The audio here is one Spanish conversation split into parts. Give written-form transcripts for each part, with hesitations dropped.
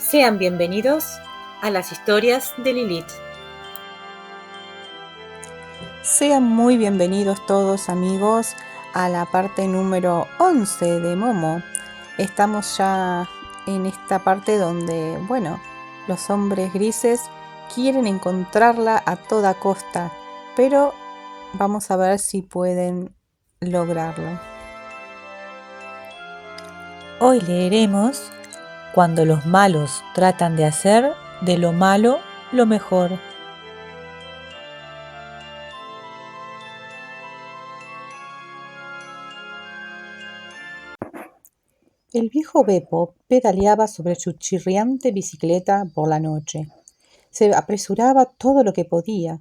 Sean bienvenidos a las historias de Lilith. Sean muy bienvenidos todos, amigos, a la parte número 11 de Momo. Estamos ya en esta parte donde, los hombres grises quieren encontrarla a toda costa, pero vamos a ver si pueden lograrlo. Hoy leeremos Cuando los malos tratan de hacer de lo malo lo mejor. El viejo Beppo pedaleaba sobre su chirriante bicicleta por la noche. Se apresuraba todo lo que podía.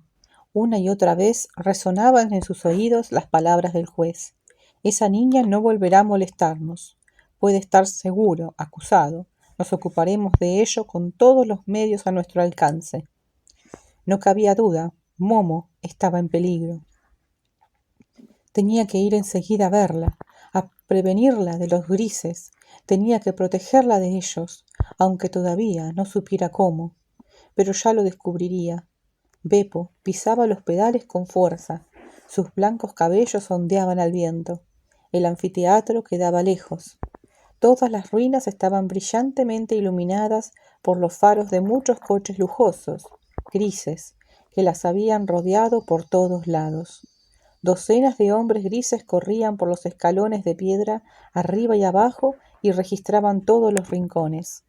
Una y otra vez resonaban en sus oídos las palabras del juez. Esa niña no volverá a molestarnos. Puede estar seguro, acusado. Nos ocuparemos de ello con todos los medios a nuestro alcance. No cabía duda, Momo estaba en peligro. Tenía que ir enseguida a verla, a prevenirla de los grises. Tenía que protegerla de ellos, aunque todavía no supiera cómo. Pero ya lo descubriría. Beppo pisaba los pedales con fuerza. Sus blancos cabellos ondeaban al viento. El anfiteatro quedaba lejos. Todas las ruinas estaban brillantemente iluminadas por los faros de muchos coches lujosos, grises, que las habían rodeado por todos lados. Docenas de hombres grises corrían por los escalones de piedra arriba y abajo y registraban todos los rincones.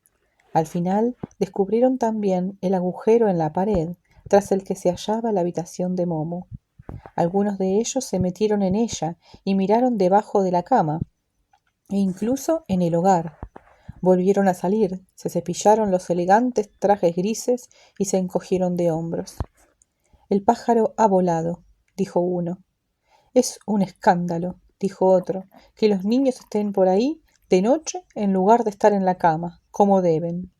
Al final descubrieron también el agujero en la pared tras el que se hallaba la habitación de Momo. Algunos de ellos se metieron en ella y miraron debajo de la cama e incluso en el hogar. Volvieron a salir, se cepillaron los elegantes trajes grises y se encogieron de hombros. El pájaro ha volado, dijo uno. Es un escándalo, dijo otro, que los niños estén por ahí de noche en lugar de estar en la cama, como deben.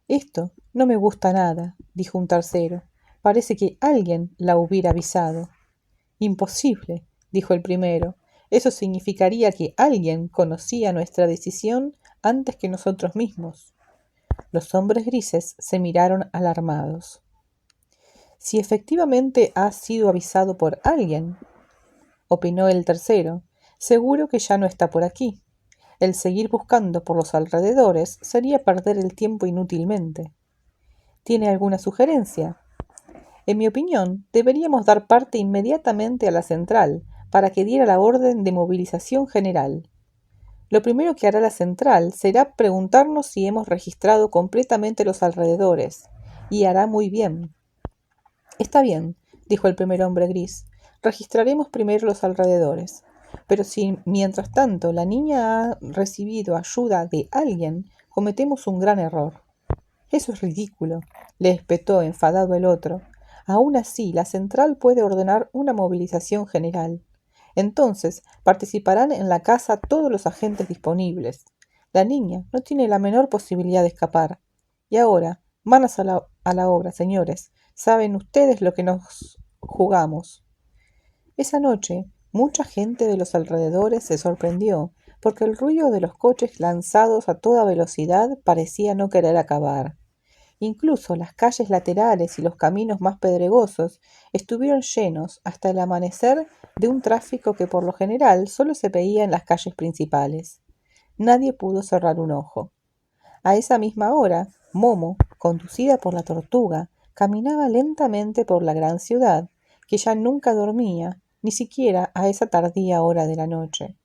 Esto no me gusta nada, dijo un tercero. Parece que alguien la hubiera avisado. Imposible, dijo el primero. Eso significaría que alguien conocía nuestra decisión antes que nosotros mismos. Los hombres grises se miraron alarmados. Si efectivamente ha sido avisado por alguien, opinó el tercero, seguro que ya no está por aquí. El seguir buscando por los alrededores sería perder el tiempo inútilmente. ¿Tiene alguna sugerencia? En mi opinión, deberíamos dar parte inmediatamente a la central para que diera la orden de movilización general. Lo primero que hará la central será preguntarnos si hemos registrado completamente los alrededores, y hará muy bien. Está bien, dijo el primer hombre gris. Registraremos primero los alrededores. Pero si, mientras tanto, la niña ha recibido ayuda de alguien, cometemos un gran error. Eso es ridículo, le espetó enfadado el otro. Aún así, la central puede ordenar una movilización general. Entonces, participarán en la caza todos los agentes disponibles. La niña no tiene la menor posibilidad de escapar. Y ahora, manos a la obra, señores. Saben ustedes lo que nos jugamos. Esa noche, mucha gente de los alrededores se sorprendió, porque el ruido de los coches lanzados a toda velocidad parecía no querer acabar. Incluso las calles laterales y los caminos más pedregosos estuvieron llenos hasta el amanecer de un tráfico que por lo general solo se veía en las calles principales. Nadie pudo cerrar un ojo. A esa misma hora, Momo, conducida por la tortuga, caminaba lentamente por la gran ciudad, que ya nunca dormía, ni siquiera a esa tardía hora de la noche.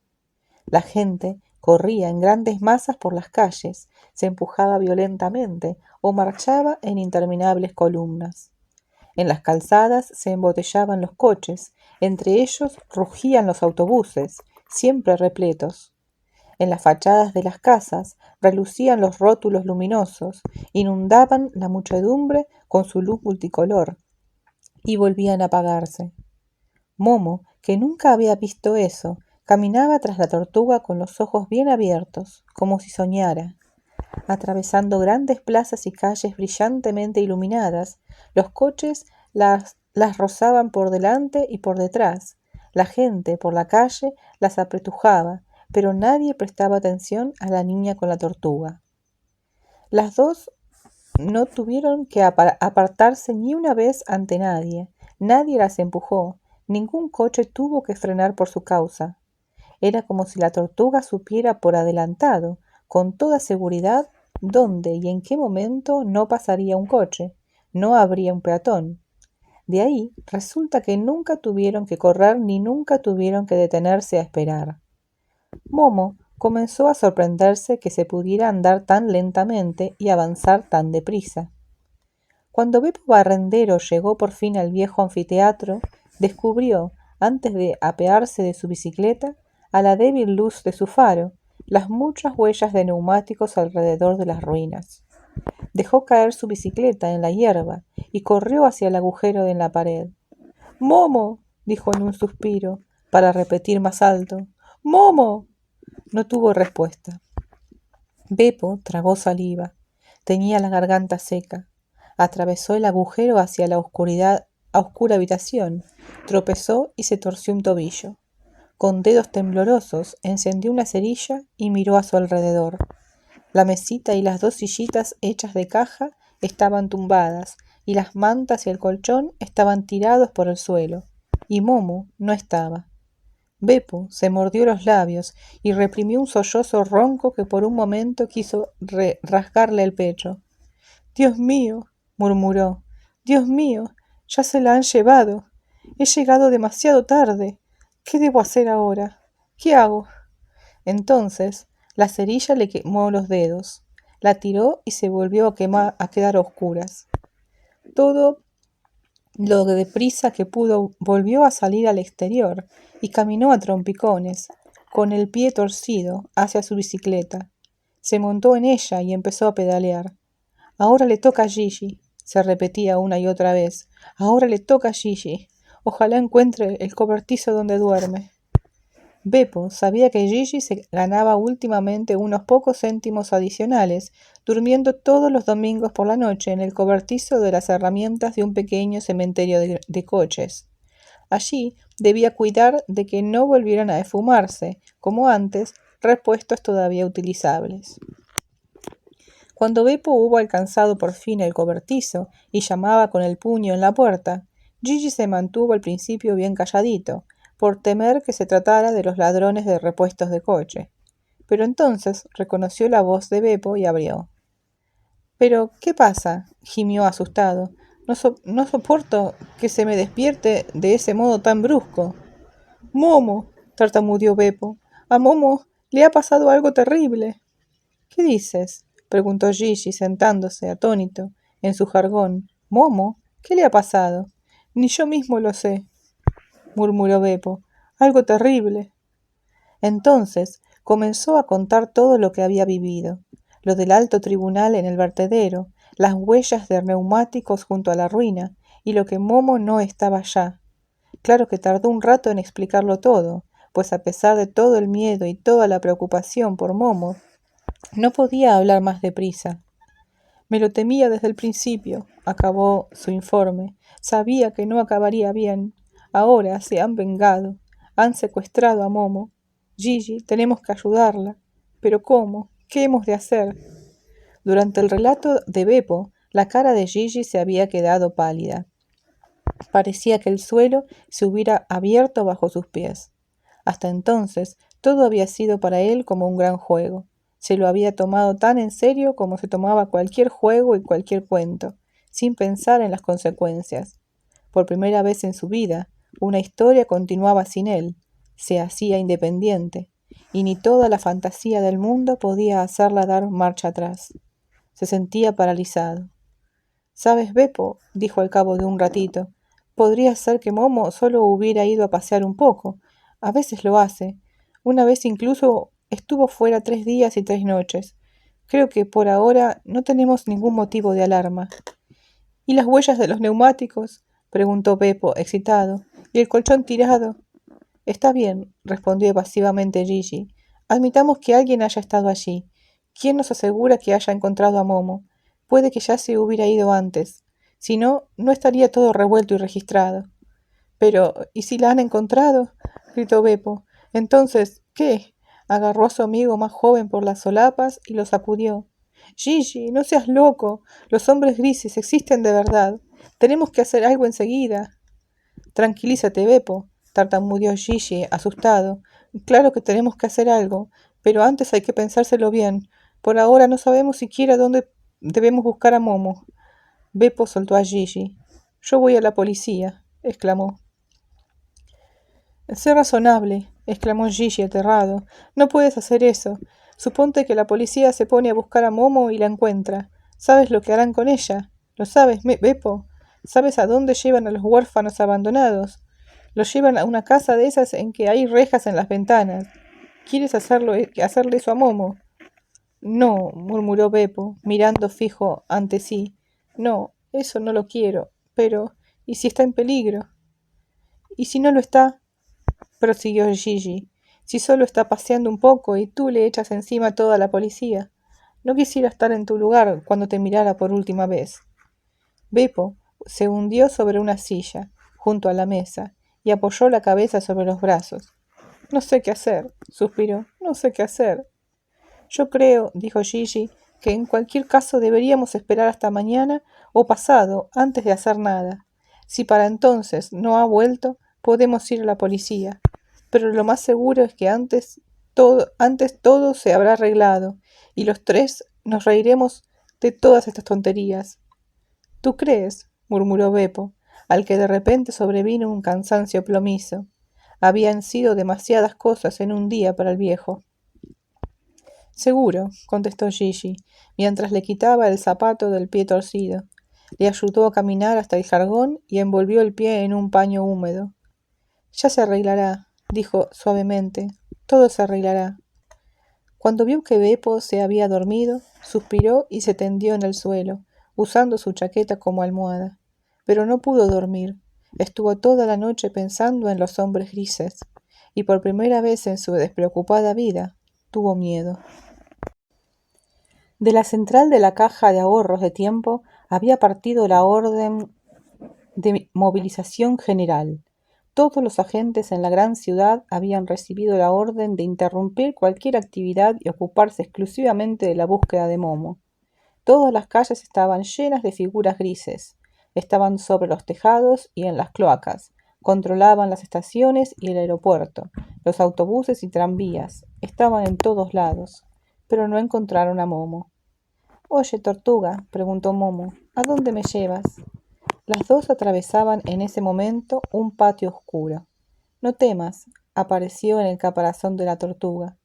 La gente corría en grandes masas por las calles, se empujaba violentamente o marchaba en interminables columnas. En las calzadas se embotellaban los coches, entre ellos rugían los autobuses, siempre repletos. En las fachadas de las casas relucían los rótulos luminosos, inundaban la muchedumbre con su luz multicolor y volvían a apagarse. Momo, que nunca había visto eso, caminaba tras la tortuga con los ojos bien abiertos, como si soñara. Atravesando grandes plazas y calles brillantemente iluminadas, los coches las rozaban por delante y por detrás. La gente por la calle las apretujaba, pero nadie prestaba atención a la niña con la tortuga. Las dos no tuvieron que apartarse ni una vez ante nadie. Nadie las empujó. Ningún coche tuvo que frenar por su causa. Era como si la tortuga supiera por adelantado, con toda seguridad, dónde y en qué momento no pasaría un coche, no habría un peatón. De ahí resulta que nunca tuvieron que correr ni nunca tuvieron que detenerse a esperar. Momo comenzó a sorprenderse que se pudiera andar tan lentamente y avanzar tan deprisa. Cuando Beppo Barrendero llegó por fin al viejo anfiteatro, descubrió, antes de apearse de su bicicleta, a la débil luz de su faro, las muchas huellas de neumáticos alrededor de las ruinas. Dejó caer su bicicleta en la hierba y corrió hacia el agujero en la pared. «¡Momo!», dijo en un suspiro, para repetir más alto. «¡Momo!». No tuvo respuesta. Beppo tragó saliva. Tenía la garganta seca. Atravesó el agujero hacia la oscura habitación, tropezó y se torció un tobillo. Con dedos temblorosos encendió una cerilla y miró a su alrededor. La mesita y las dos sillitas hechas de caja estaban tumbadas, y las mantas y el colchón estaban tirados por el suelo, y Momo no estaba. Beppo se mordió los labios y reprimió un sollozo ronco que por un momento quiso rasgarle el pecho. «Dios mío», murmuró, «Dios mío, ya se la han llevado. He llegado demasiado tarde. ¿Qué debo hacer ahora? ¿Qué hago?». Entonces la cerilla le quemó los dedos, la tiró y se volvió a quedar a oscuras. Todo lo deprisa que pudo volvió a salir al exterior y caminó a trompicones, con el pie torcido, hacia su bicicleta. Se montó en ella y empezó a pedalear. «Ahora le toca a Gigi», se repetía una y otra vez. «Ahora le toca a Gigi. Ojalá encuentre el cobertizo donde duerme». Beppo sabía que Gigi se ganaba últimamente unos pocos céntimos adicionales, durmiendo todos los domingos por la noche en el cobertizo de las herramientas de un pequeño cementerio de coches. Allí debía cuidar de que no volvieran a esfumarse, como antes, repuestos todavía utilizables. Cuando Beppo hubo alcanzado por fin el cobertizo y llamaba con el puño en la puerta, Gigi se mantuvo al principio bien calladito, por temer que se tratara de los ladrones de repuestos de coche. Pero entonces reconoció la voz de Beppo y abrió. «¿Pero qué pasa?», gimió asustado. No soporto que se me despierte de ese modo tan brusco». «Momo», tartamudeó Beppo, «a Momo le ha pasado algo terrible». «¿Qué dices?», preguntó Gigi sentándose, atónito, en su jargón. «¿Momo? ¿Qué le ha pasado?». «Ni yo mismo lo sé», murmuró Beppo. «Algo terrible». Entonces comenzó a contar todo lo que había vivido, lo del alto tribunal en el vertedero, las huellas de neumáticos junto a la ruina, y lo que Momo no estaba ya. Claro que tardó un rato en explicarlo todo, pues a pesar de todo el miedo y toda la preocupación por Momo, no podía hablar más deprisa. «Me lo temía desde el principio», acabó su informe. «Sabía que no acabaría bien. Ahora se han vengado. Han secuestrado a Momo. Gigi, tenemos que ayudarla. ¿Pero cómo? ¿Qué hemos de hacer?». Durante el relato de Beppo, la cara de Gigi se había quedado pálida. Parecía que el suelo se hubiera abierto bajo sus pies. Hasta entonces, todo había sido para él como un gran juego. Se lo había tomado tan en serio como se tomaba cualquier juego y cualquier cuento, sin pensar en las consecuencias. Por primera vez en su vida, una historia continuaba sin él, se hacía independiente, y ni toda la fantasía del mundo podía hacerla dar marcha atrás. Se sentía paralizado. «¿Sabes, Beppo?», dijo al cabo de un ratito, «podría ser que Momo solo hubiera ido a pasear un poco. A veces lo hace. Una vez incluso estuvo fuera 3 días y 3 noches. Creo que por ahora no tenemos ningún motivo de alarma». «¿Y las huellas de los neumáticos?», preguntó Beppo, excitado. «¿Y el colchón tirado?». «Está bien», respondió evasivamente Gigi. «Admitamos que alguien haya estado allí. ¿Quién nos asegura que haya encontrado a Momo? Puede que ya se hubiera ido antes. Si no, no estaría todo revuelto y registrado». «Pero, ¿y si la han encontrado?», gritó Beppo. «Entonces, ¿qué?». Agarró a su amigo más joven por las solapas y lo sacudió. Gigi, no seas loco. Los hombres grises existen de verdad. Tenemos que hacer algo enseguida. Tranquilízate, Beppo, tartamudeó Gigi, asustado. Claro que tenemos que hacer algo, pero antes hay que pensárselo bien. Por ahora no sabemos siquiera dónde debemos buscar a Momo. Beppo soltó a Gigi. Yo voy a la policía, exclamó. Sé razonable, exclamó Gigi aterrado. No puedes hacer eso. Suponte que la policía se pone a buscar a Momo y la encuentra. ¿Sabes lo que harán con ella? ¿Lo sabes, Beppo? ¿Sabes a dónde llevan a los huérfanos abandonados? Los llevan a una casa de esas en que hay rejas en las ventanas. ¿Quieres hacerle eso a Momo? No, murmuró Beppo, mirando fijo ante sí. No, eso no lo quiero. Pero, ¿y si está en peligro? ¿Y si no lo está? Prosiguió Gigi. Si solo está paseando un poco y tú le echas encima a toda la policía. No quisiera estar en tu lugar cuando te mirara por última vez. Beppo se hundió sobre una silla, junto a la mesa, y apoyó la cabeza sobre los brazos. No sé qué hacer, suspiró. No sé qué hacer. Yo creo, dijo Gigi, que en cualquier caso deberíamos esperar hasta mañana o pasado antes de hacer nada. Si para entonces no ha vuelto, podemos ir a la policía. Pero lo más seguro es que antes todo se habrá arreglado y los tres nos reiremos de todas estas tonterías. ¿Tú crees? Murmuró Beppo, al que de repente sobrevino un cansancio plomizo. Habían sido demasiadas cosas en un día para el viejo. Seguro, contestó Gigi, mientras le quitaba el zapato del pie torcido. Le ayudó a caminar hasta el jargón y envolvió el pie en un paño húmedo. Ya se arreglará, dijo suavemente. Todo se arreglará. Cuando vio que Beppo se había dormido, suspiró y se tendió en el suelo, usando su chaqueta como almohada. Pero no pudo dormir. Estuvo toda la noche pensando en los hombres grises, y por primera vez en su despreocupada vida tuvo miedo. De la central de la Caja de Ahorros de Tiempo había partido la orden de movilización general. Todos los agentes en la gran ciudad habían recibido la orden de interrumpir cualquier actividad y ocuparse exclusivamente de la búsqueda de Momo. Todas las calles estaban llenas de figuras grises. Estaban sobre los tejados y en las cloacas. Controlaban las estaciones y el aeropuerto. Los autobuses y tranvías. Estaban en todos lados. Pero no encontraron a Momo. «Oye, Tortuga», preguntó Momo, «¿a dónde me llevas?» Las dos atravesaban en ese momento un patio oscuro. «No temas», apareció en el caparazón de la tortuga.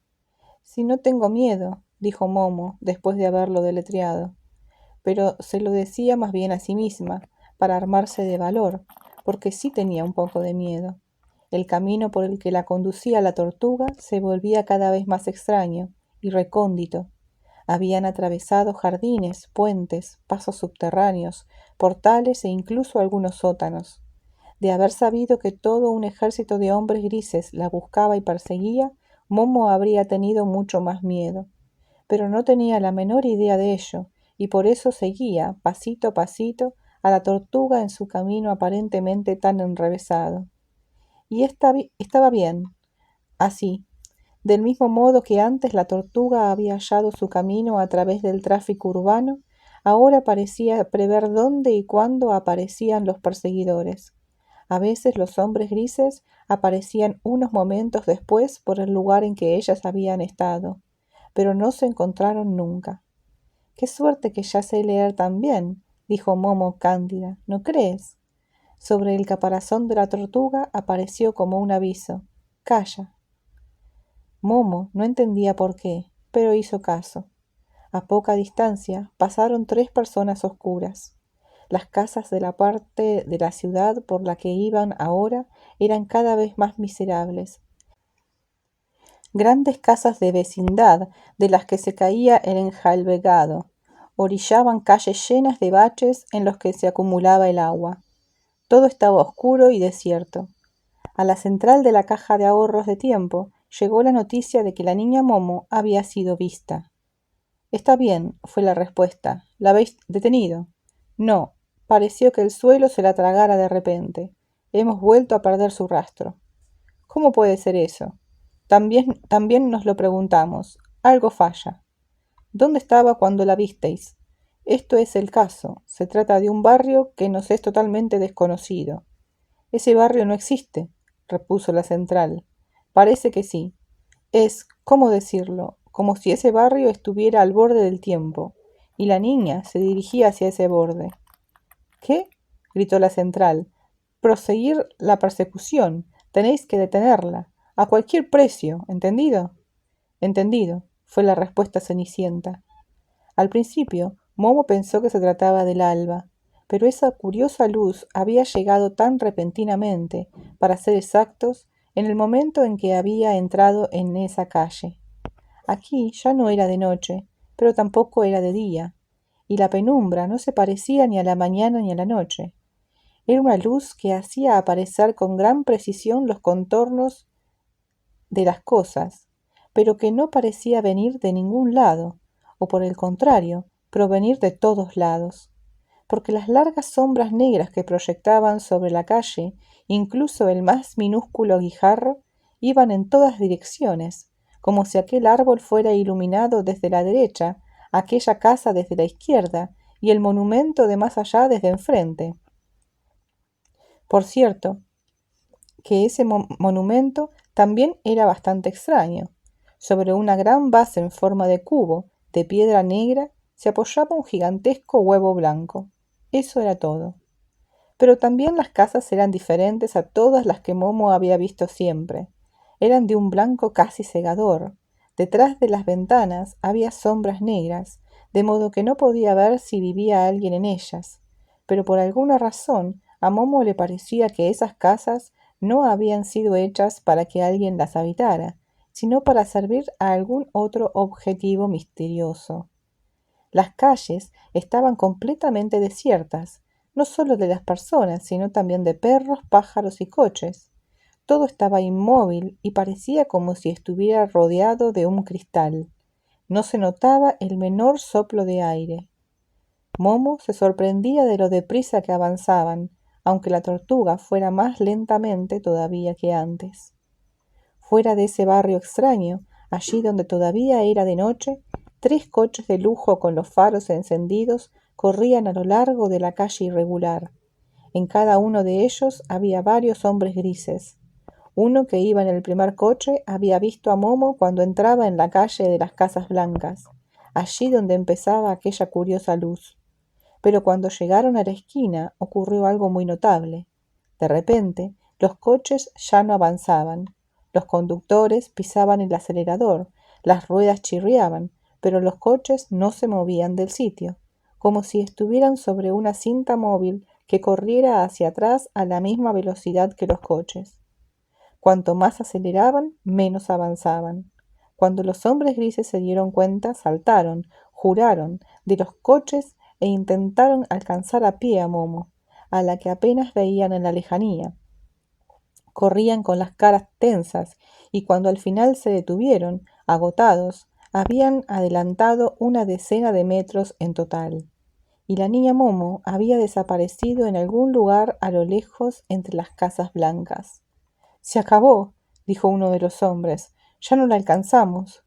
«Si no tengo miedo», dijo Momo, después de haberlo deletreado. Pero se lo decía más bien a sí misma, para armarse de valor, porque sí tenía un poco de miedo. El camino por el que la conducía la tortuga se volvía cada vez más extraño y recóndito. Habían atravesado jardines, puentes, pasos subterráneos, portales e incluso algunos sótanos. De haber sabido que todo un ejército de hombres grises la buscaba y perseguía, Momo habría tenido mucho más miedo. Pero no tenía la menor idea de ello, y por eso seguía, pasito a pasito, a la tortuga en su camino aparentemente tan enrevesado. Y estaba bien, así. Del mismo modo que antes la tortuga había hallado su camino a través del tráfico urbano, ahora parecía prever dónde y cuándo aparecían los perseguidores. A veces los hombres grises aparecían unos momentos después por el lugar en que ellas habían estado, pero no se encontraron nunca. «Qué suerte que ya sé leer también», dijo Momo cándida, «¿no crees?» Sobre el caparazón de la tortuga apareció como un aviso: «Calla». Momo no entendía por qué, pero hizo caso. A poca distancia pasaron 3 personas oscuras. Las casas de la parte de la ciudad por la que iban ahora eran cada vez más miserables. Grandes casas de vecindad de las que se caía el enjalbegado orillaban calles llenas de baches en los que se acumulaba el agua. Todo estaba oscuro y desierto. A la central de la Caja de Ahorros de Tiempo llegó la noticia de que la niña Momo había sido vista. «Está bien», fue la respuesta. «¿La habéis detenido?» «No. Pareció que el suelo se la tragara de repente. Hemos vuelto a perder su rastro». «¿Cómo puede ser eso?» También nos lo preguntamos. Algo falla». ¿Dónde estaba cuando la visteis? Esto es el caso. Se trata de un barrio que nos es totalmente desconocido. Ese barrio no existe, repuso la central. Parece que sí. Es, ¿cómo decirlo?, como si ese barrio estuviera al borde del tiempo, y la niña se dirigía hacia ese borde. ¿Qué? Gritó la central. Proseguir la persecución. Tenéis que detenerla. A cualquier precio. ¿Entendido? Entendido, fue la respuesta cenicienta. Al principio, Momo pensó que se trataba del alba, pero esa curiosa luz había llegado tan repentinamente, para ser exactos, en el momento en que había entrado en esa calle. Aquí ya no era de noche, pero tampoco era de día, y la penumbra no se parecía ni a la mañana ni a la noche. Era una luz que hacía aparecer con gran precisión los contornos de las cosas, pero que no parecía venir de ningún lado, o por el contrario, provenir de todos lados, porque las largas sombras negras que proyectaban sobre la calle, incluso el más minúsculo guijarro, iban en todas direcciones, como si aquel árbol fuera iluminado desde la derecha, aquella casa desde la izquierda y el monumento de más allá desde enfrente. Por cierto, que ese monumento también era bastante extraño. Sobre una gran base en forma de cubo, de piedra negra, se apoyaba un gigantesco huevo blanco. Eso era todo. Pero también las casas eran diferentes a todas las que Momo había visto siempre. Eran de un blanco casi cegador. Detrás de las ventanas había sombras negras, de modo que no podía ver si vivía alguien en ellas. Pero por alguna razón a Momo le parecía que esas casas no habían sido hechas para que alguien las habitara, sino para servir a algún otro objetivo misterioso. Las calles estaban completamente desiertas, no solo de las personas, sino también de perros, pájaros y coches. Todo estaba inmóvil y parecía como si estuviera rodeado de un cristal. No se notaba el menor soplo de aire. Momo se sorprendía de lo deprisa que avanzaban, aunque la tortuga fuera más lentamente todavía que antes. Fuera de ese barrio extraño, allí donde todavía era de noche, 3 coches de lujo con los faros encendidos corrían a lo largo de la calle irregular. En cada uno de ellos había varios hombres grises. Uno que iba en el primer coche había visto a Momo cuando entraba en la calle de las Casas Blancas, allí donde empezaba aquella curiosa luz. Pero cuando llegaron a la esquina ocurrió algo muy notable. De repente, los coches ya no avanzaban. Los conductores pisaban el acelerador, las ruedas chirriaban, pero los coches no se movían del sitio, como si estuvieran sobre una cinta móvil que corriera hacia atrás a la misma velocidad que los coches. Cuanto más aceleraban, menos avanzaban. Cuando los hombres grises se dieron cuenta, saltaron, juraron, de los coches e intentaron alcanzar a pie a Momo, a la que apenas veían en la lejanía. Corrían con las caras tensas y cuando al final se detuvieron, agotados, habían adelantado una decena de metros en total. Y la niña Momo había desaparecido en algún lugar a lo lejos entre las casas blancas. «Se acabó», dijo uno de los hombres. «Ya no la alcanzamos».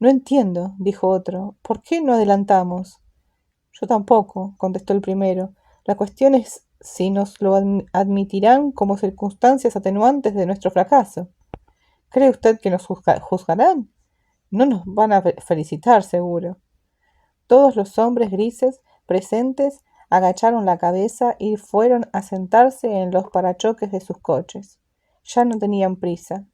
«No entiendo», dijo otro. «¿Por qué no adelantamos?» «Yo tampoco», contestó el primero. «La cuestión es si nos lo admitirán como circunstancias atenuantes de nuestro fracaso». «¿Cree usted que nos juzgarán?» «No nos van a felicitar, seguro». Todos los hombres grises presentes agacharon la cabeza y fueron a sentarse en los parachoques de sus coches. Ya no tenían prisa.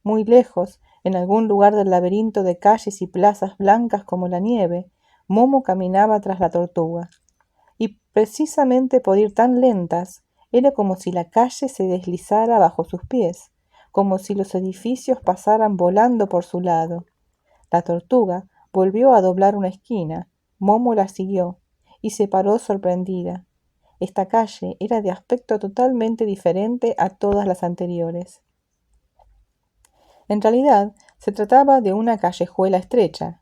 Muy lejos, en algún lugar del laberinto de calles y plazas blancas como la nieve, Momo caminaba tras la tortuga. Y precisamente por ir tan lentas, era como si la calle se deslizara bajo sus pies, como si los edificios pasaran volando por su lado. La tortuga volvió a doblar una esquina. Momo la siguió y se paró sorprendida. Esta calle era de aspecto totalmente diferente a todas las anteriores. En realidad, se trataba de una callejuela estrecha.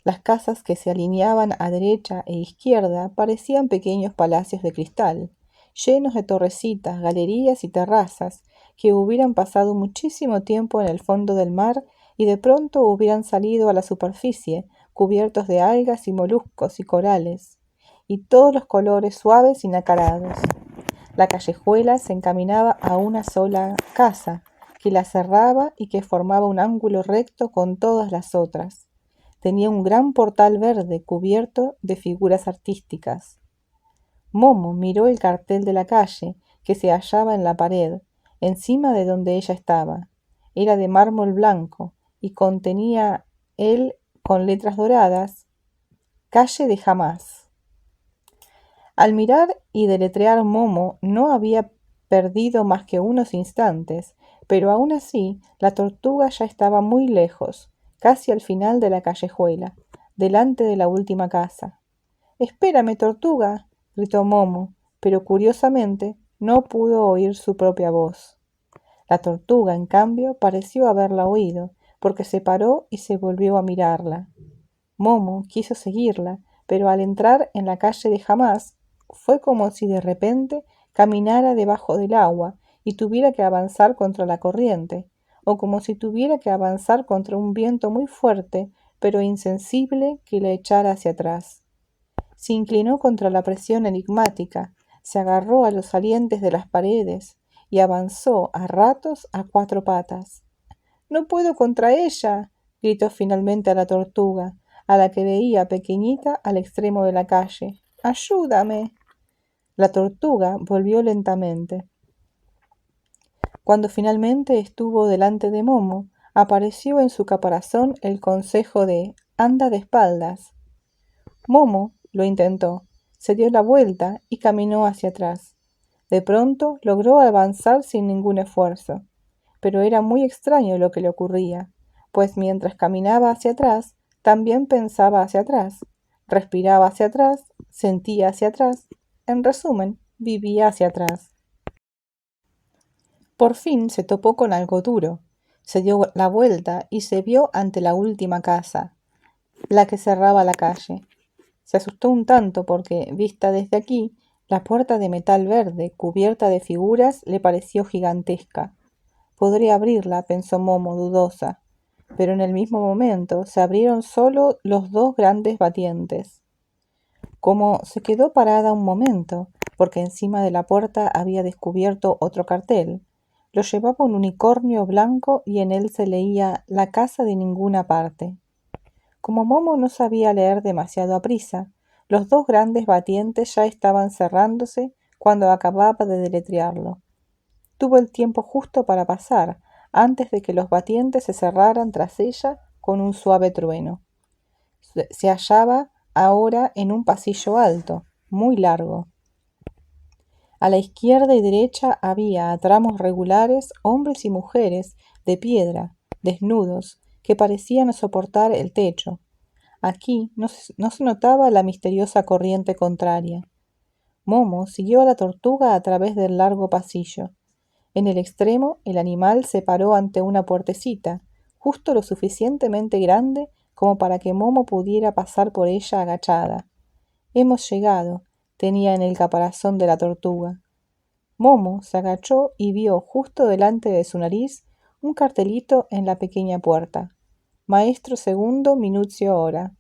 Las casas que se alineaban a derecha e izquierda parecían pequeños palacios de cristal, llenos de torrecitas, galerías y terrazas que hubieran pasado muchísimo tiempo en el fondo del mar y de pronto hubieran salido a la superficie cubiertos de algas y moluscos y corales, y todos los colores suaves y nacarados. La callejuela se encaminaba a una sola casa, que la cerraba y que formaba un ángulo recto con todas las otras. Tenía un gran portal verde cubierto de figuras artísticas. Momo miró el cartel de la calle, que se hallaba en la pared, encima de donde ella estaba. Era de mármol blanco y contenía él con letras doradas: Calle de Jamás. Al mirar y deletrear Momo no había perdido más que unos instantes, pero aún así la tortuga ya estaba muy lejos, casi al final de la callejuela, delante de la última casa. «Espérame, tortuga», gritó Momo, pero curiosamente no pudo oír su propia voz. La tortuga, en cambio, pareció haberla oído, porque se paró y se volvió a mirarla. Momo quiso seguirla, pero al entrar en la calle de Jamás, fue como si de repente caminara debajo del agua y tuviera que avanzar contra la corriente, o como si tuviera que avanzar contra un viento muy fuerte, pero insensible, que la echara hacia atrás. Se inclinó contra la presión enigmática, se agarró a los salientes de las paredes y avanzó a ratos a cuatro patas. «No puedo contra ella», gritó finalmente a la tortuga, a la que veía pequeñita al extremo de la calle. «¡Ayúdame!». La tortuga volvió lentamente. Cuando finalmente estuvo delante de Momo, apareció en su caparazón el consejo de «Anda de espaldas». Momo lo intentó, se dio la vuelta y caminó hacia atrás. De pronto logró avanzar sin ningún esfuerzo, pero era muy extraño lo que le ocurría, pues mientras caminaba hacia atrás, también pensaba hacia atrás, respiraba hacia atrás, sentía hacia atrás, en resumen, vivía hacia atrás. Por fin se topó con algo duro, se dio la vuelta y se vio ante la última casa, la que cerraba la calle. Se asustó un tanto porque, vista desde aquí, la puerta de metal verde, cubierta de figuras, le pareció gigantesca. Podré abrirla, pensó Momo dudosa, pero en el mismo momento se abrieron solo los dos grandes batientes. Como se quedó parada un momento, porque encima de la puerta había descubierto otro cartel, lo llevaba un unicornio blanco y en él se leía «La casa de ninguna parte». Como Momo no sabía leer demasiado aprisa, los dos grandes batientes ya estaban cerrándose cuando acababa de deletrearlo. Tuvo el tiempo justo para pasar, antes de que los batientes se cerraran tras ella con un suave trueno. Se hallaba ahora en un pasillo alto, muy largo. A la izquierda y derecha había a tramos regulares hombres y mujeres de piedra, desnudos, que parecían soportar el techo. Aquí no se notaba la misteriosa corriente contraria. Momo siguió a la tortuga a través del largo pasillo. En el extremo, el animal se paró ante una puertecita, justo lo suficientemente grande como para que Momo pudiera pasar por ella agachada. «Hemos llegado», tenía en el caparazón de la tortuga. Momo se agachó y vio justo delante de su nariz un cartelito en la pequeña puerta: «Maestro segundo Minutio Hora».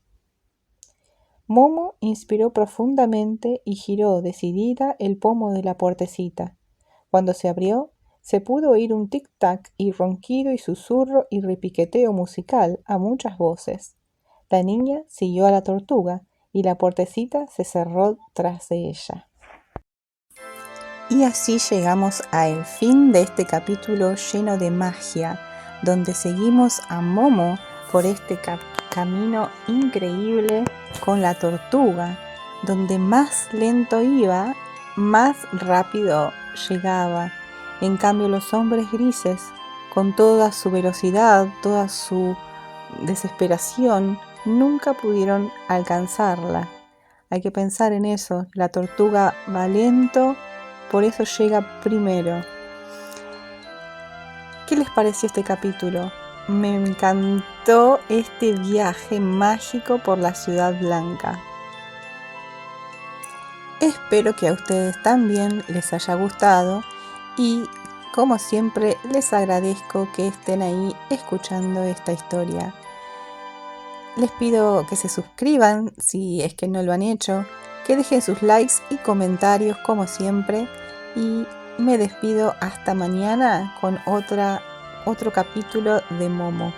Momo inspiró profundamente y giró decidida el pomo de la puertecita. Cuando se abrió, se pudo oír un tic-tac y ronquido y susurro y repiqueteo musical a muchas voces. La niña siguió a la tortuga y la puertecita se cerró tras de ella. Y así llegamos al fin de este capítulo lleno de magia, donde seguimos a Momo por este camino increíble con la tortuga, donde más lento iba, más rápido llegaba. En cambio, los hombres grises, con toda su velocidad, toda su desesperación, nunca pudieron alcanzarla. Hay que pensar en eso, la tortuga va lento, por eso llega primero. ¿Qué les pareció este capítulo? Me encantó este viaje mágico por la Ciudad Blanca. Espero que a ustedes también les haya gustado y, como siempre, les agradezco que estén ahí escuchando esta historia. Les pido que se suscriban si es que no lo han hecho, que dejen sus likes y comentarios como siempre, y me despido hasta mañana con otro capítulo de Momo.